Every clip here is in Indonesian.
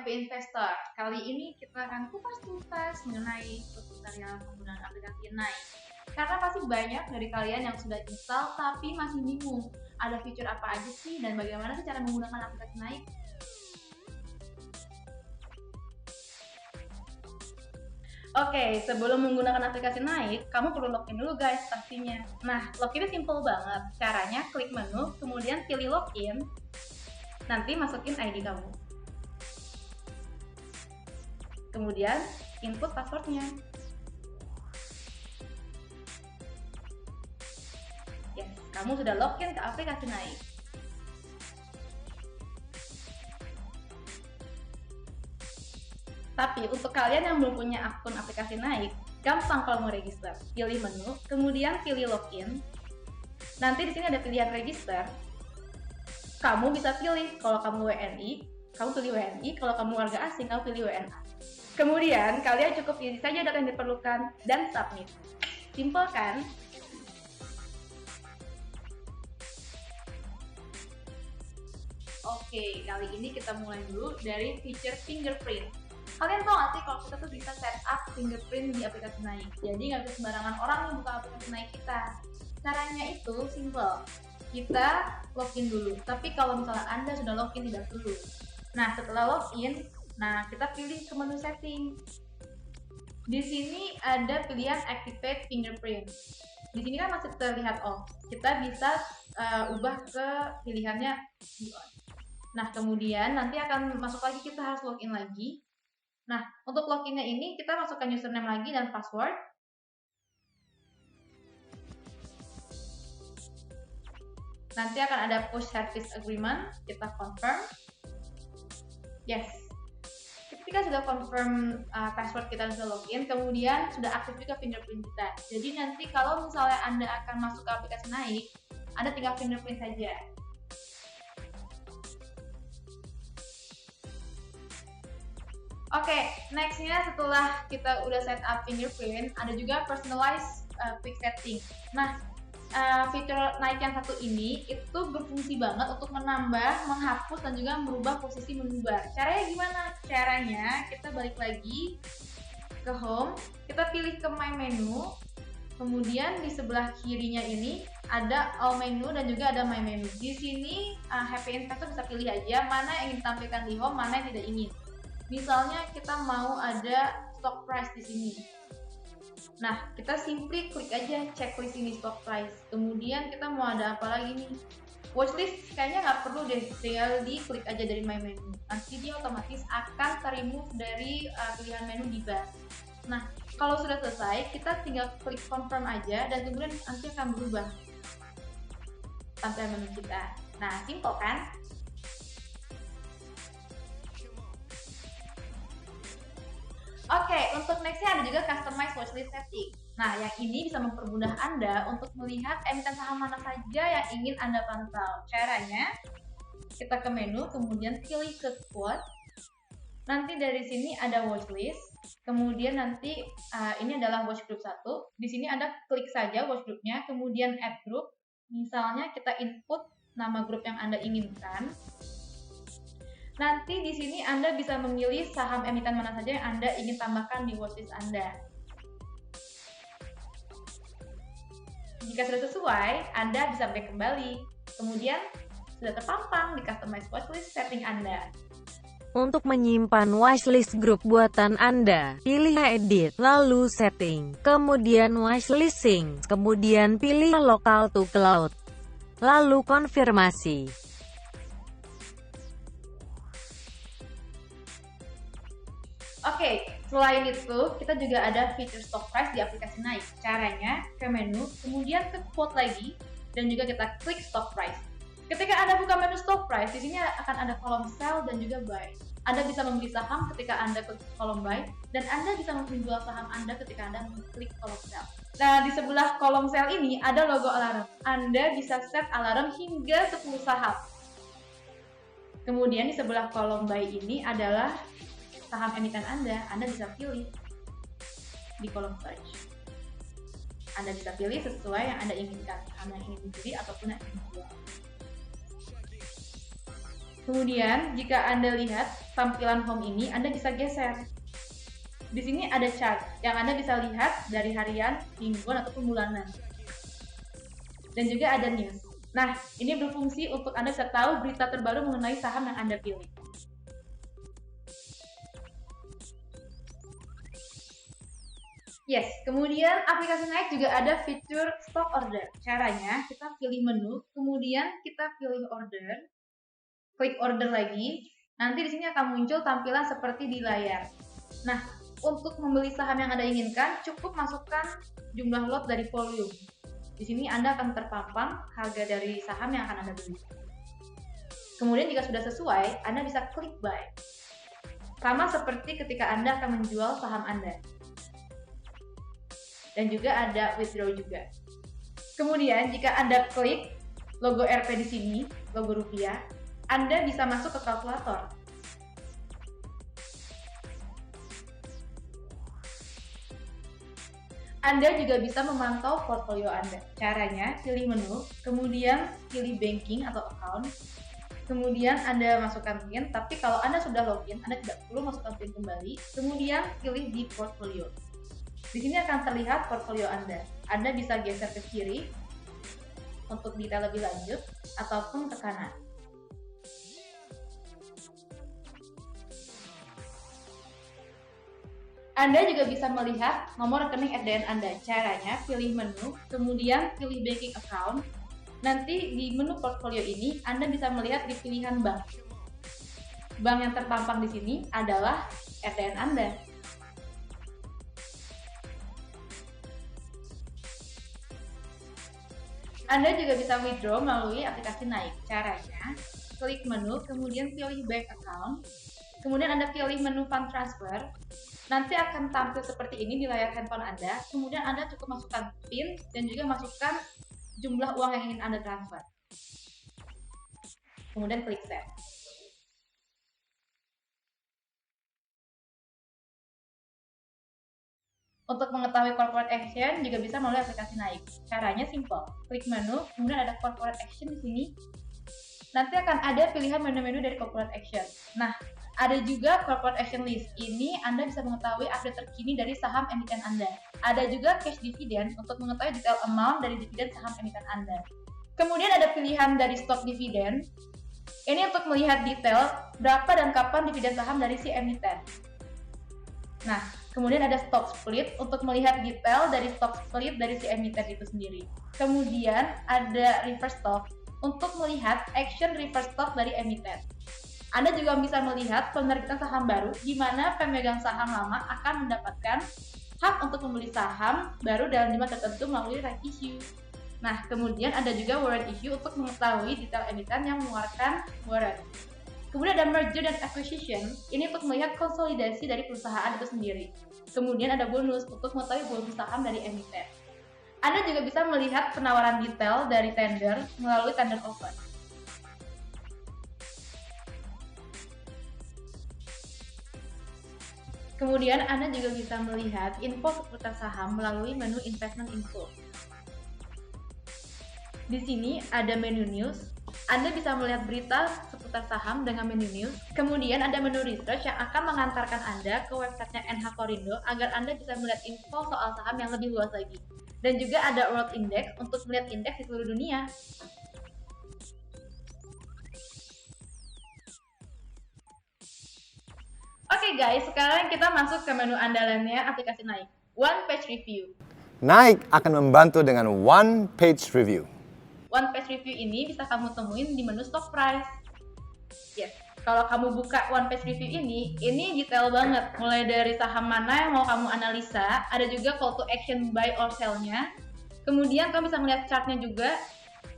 Happy Investor. Kali ini kita akan kupas tuntas mengenai tutorial penggunaan aplikasi Naik. Karena pasti banyak dari kalian yang sudah install tapi masih bingung ada fitur apa aja sih dan bagaimana sih cara menggunakan aplikasi Naik. Oke, sebelum menggunakan aplikasi Naik, kamu perlu login dulu guys pastinya. Nah, loginnya simple banget. Caranya klik menu, kemudian pilih login, nanti masukin ID kamu. Kemudian input passwordnya. Yes, kamu sudah login ke aplikasi Naik. Tapi untuk kalian yang belum punya akun aplikasi Naik, gampang kalau mau register. Pilih menu, kemudian pilih login. Nanti di sini ada pilihan register. Kamu bisa pilih kalau kamu WNI, kamu pilih WNI. Kalau kamu warga asing, kamu pilih WNA. Kemudian kalian cukup isi saja data yang diperlukan dan submit. Simple kan? Oke, kali ini kita mulai dulu dari feature fingerprint. Kalian tahu nggak sih kalau kita tuh bisa setup fingerprint di aplikasi Naik? Jadi nggak bisa sembarangan orang nih buka aplikasi Naik kita. Caranya itu simple. Kita login dulu. Tapi kalau misalnya Anda sudah login tidak perlu. Nah, setelah login, kita pilih ke menu setting. Di sini ada pilihan activate fingerprint. Di sini kan masih terlihat off. Kita bisa ubah ke pilihannya on. Nah, kemudian nanti akan masuk lagi, kita harus login lagi. Nah, untuk loginnya ini kita masukkan username lagi dan password. Nanti akan ada push service agreement, kita confirm. Yes. Ketika sudah confirm password kita sudah login, kemudian sudah aktif juga fingerprint kita. Jadi nanti kalau misalnya Anda akan masuk ke aplikasi Naik, Anda tinggal fingerprint saja. Oke, nextnya setelah kita udah set up fingerprint, ada juga personalized quick setting. Nah, fitur Naik yang satu ini itu berfungsi banget untuk menambah, menghapus, dan juga merubah posisi menu bar. Caranya gimana? Caranya kita balik lagi ke home, kita pilih ke my menu, kemudian di sebelah kirinya ini ada all menu dan juga ada my menu. Di sini Happy Investor bisa pilih aja mana yang ingin ditampilkan di home, mana yang tidak ingin. Misalnya kita mau ada stock price di sini. Nah, kita simply klik aja checklist ini stock price. Kemudian kita mau ada apa lagi nih? Watchlist kayaknya nggak perlu deh, tinggal di klik aja dari my menu. Nanti dia otomatis akan ter-remove dari pilihan menu di bar. Nah, kalau sudah selesai, kita tinggal klik confirm aja dan kemudian nanti akan berubah tampilan menu kita. Nah, simple kan? Oke, untuk nextnya ada juga customize watchlist setting. Nah, yang ini bisa mempermudah Anda untuk melihat emiten saham mana saja yang ingin Anda pantau. Caranya, kita ke menu, kemudian pilih ke quote. Nanti dari sini ada watchlist, kemudian nanti ini adalah watch group 1. Di sini Anda klik saja watch groupnya, kemudian add group. Misalnya kita input nama grup yang Anda inginkan. Nanti di sini Anda bisa memilih saham emiten mana saja yang Anda ingin tambahkan di watchlist Anda. Jika sudah sesuai, Anda bisa back kembali. Kemudian sudah terpampang di customize watchlist setting Anda. Untuk menyimpan watchlist grup buatan Anda, pilih edit, lalu setting, kemudian watchlist sync, kemudian pilih local to cloud, lalu konfirmasi. Oke, selain itu, kita juga ada fitur stock price di aplikasi Naik. Caranya, ke menu, kemudian ke quote lagi, dan juga kita klik stock price. Ketika Anda buka menu stock price, di sini akan ada kolom sell dan juga buy. Anda bisa membeli saham ketika Anda klik kolom buy, dan Anda bisa menjual saham Anda ketika Anda klik kolom sell. Nah, di sebelah kolom sell ini ada logo alarm. Anda bisa set alarm hingga 10 saham. Kemudian di sebelah kolom buy ini adalah saham emiten Anda bisa pilih di kolom search. Anda bisa pilih sesuai yang Anda inginkan, saham yang ingin dibeli ataupun yang ingin dijual. Kemudian, jika Anda lihat tampilan home ini, Anda bisa geser. Di sini ada chart yang Anda bisa lihat dari harian, mingguan, ataupun bulanan. Dan juga ada news. Nah, ini berfungsi untuk Anda bisa tahu berita terbaru mengenai saham yang Anda pilih. Yes, kemudian aplikasi Naik juga ada fitur stock order. Caranya, kita pilih menu, kemudian kita pilih order, klik order lagi, nanti di sini akan muncul tampilan seperti di layar. Nah, untuk membeli saham yang Anda inginkan, cukup masukkan jumlah lot dari volume. Di sini Anda akan terpampang harga dari saham yang akan Anda beli. Kemudian jika sudah sesuai, Anda bisa klik buy. Sama seperti ketika Anda akan menjual saham Anda. Dan juga ada withdraw juga. Kemudian jika Anda klik logo RP di sini, logo rupiah, Anda bisa masuk ke kalkulator. Anda juga bisa memantau portfolio Anda. Caranya, pilih menu, kemudian pilih banking atau account, kemudian Anda masukkan PIN, tapi kalau Anda sudah login, Anda tidak perlu masukkan PIN kembali, kemudian pilih di portfolio. Di sini akan terlihat portfolio Anda. Anda bisa geser ke kiri untuk detail lebih lanjut ataupun ke kanan. Anda juga bisa melihat nomor rekening FDN Anda. Caranya, pilih menu, kemudian pilih banking account. Nanti di menu portfolio ini, Anda bisa melihat di pilihan bank. Bank yang terpampang di sini adalah FDN Anda. Anda juga bisa withdraw melalui aplikasi Naik. Caranya, klik menu, kemudian pilih bank account, kemudian Anda pilih menu fund transfer. Nanti akan tampil seperti ini di layar handphone Anda, kemudian Anda cukup masukkan PIN dan juga masukkan jumlah uang yang ingin Anda transfer. Kemudian klik send. Untuk mengetahui corporate action juga bisa melalui aplikasi Naik. Caranya simple. Klik menu, kemudian ada corporate action di sini. Nanti akan ada pilihan menu-menu dari corporate action. Nah, ada juga corporate action list. Ini Anda bisa mengetahui update terkini dari saham emiten Anda. Ada juga cash dividend untuk mengetahui detail amount dari dividen saham emiten Anda. Kemudian ada pilihan dari stock dividend. Ini untuk melihat detail berapa dan kapan dividen saham dari si emiten. Nah, kemudian ada stock split untuk melihat detail dari stock split dari si emiten itu sendiri. Kemudian ada reverse stock untuk melihat action reverse stock dari emiten. Anda juga bisa melihat penerbitan saham baru di mana pemegang saham lama akan mendapatkan hak untuk membeli saham baru dalam jumlah tertentu melalui right issue. Nah, kemudian ada juga warrant issue untuk mengetahui detail emiten yang mengeluarkan warrant. Kemudian ada merger dan acquisition, ini untuk melihat konsolidasi dari perusahaan itu sendiri. Kemudian ada bonus untuk mengetahui bonus saham dari emiten. Anda juga bisa melihat penawaran detail dari tender melalui tender offer. Kemudian Anda juga bisa melihat info seputar saham melalui menu investment info. Di sini ada menu news. Anda bisa melihat berita seputar saham dengan menu news. Kemudian ada menu research yang akan mengantarkan Anda ke websitenya NH Korindo agar Anda bisa melihat info soal saham yang lebih luas lagi. Dan juga ada World Index untuk melihat indeks di seluruh dunia. Oke guys, sekarang kita masuk ke menu andalannya aplikasi Naik, One Page Review. Naik akan membantu dengan One Page Review. One Page Review ini bisa kamu temuin di menu Stock Price. Yes, kalau kamu buka One Page Review ini detail banget. Mulai dari saham mana yang mau kamu analisa, ada juga call to action buy or sell-nya. Kemudian kamu bisa melihat chart-nya juga,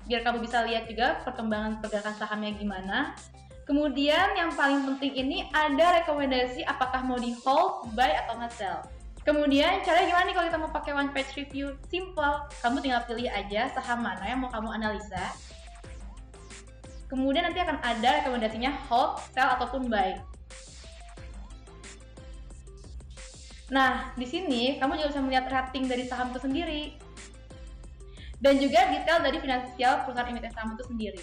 biar kamu bisa lihat juga perkembangan pergerakan sahamnya gimana. Kemudian yang paling penting ini ada rekomendasi apakah mau di hold, buy, atau nge-sell. Kemudian caranya gimana nih kalau kita mau pakai One Page Review? Simple, kamu tinggal pilih aja saham mana yang mau kamu analisa. Kemudian nanti akan ada rekomendasinya hold, sell, ataupun buy. Nah, di sini kamu juga bisa melihat rating dari saham itu sendiri. Dan juga detail dari finansial perusahaan emiten saham itu sendiri.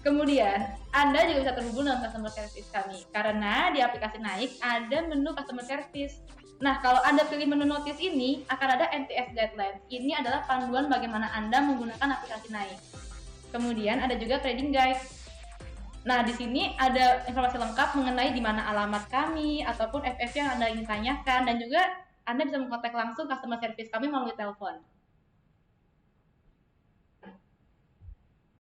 Kemudian, Anda juga bisa terhubung dengan customer service kami, karena di aplikasi Naik ada menu customer service. Nah, kalau Anda pilih menu notice ini, akan ada NTS Guidelines. Ini adalah panduan bagaimana Anda menggunakan aplikasi Naik. Kemudian ada juga trading guide. Nah, di sini ada informasi lengkap mengenai di mana alamat kami, ataupun FF yang Anda ingin tanyakan, dan juga Anda bisa mengkontak langsung customer service kami melalui telepon.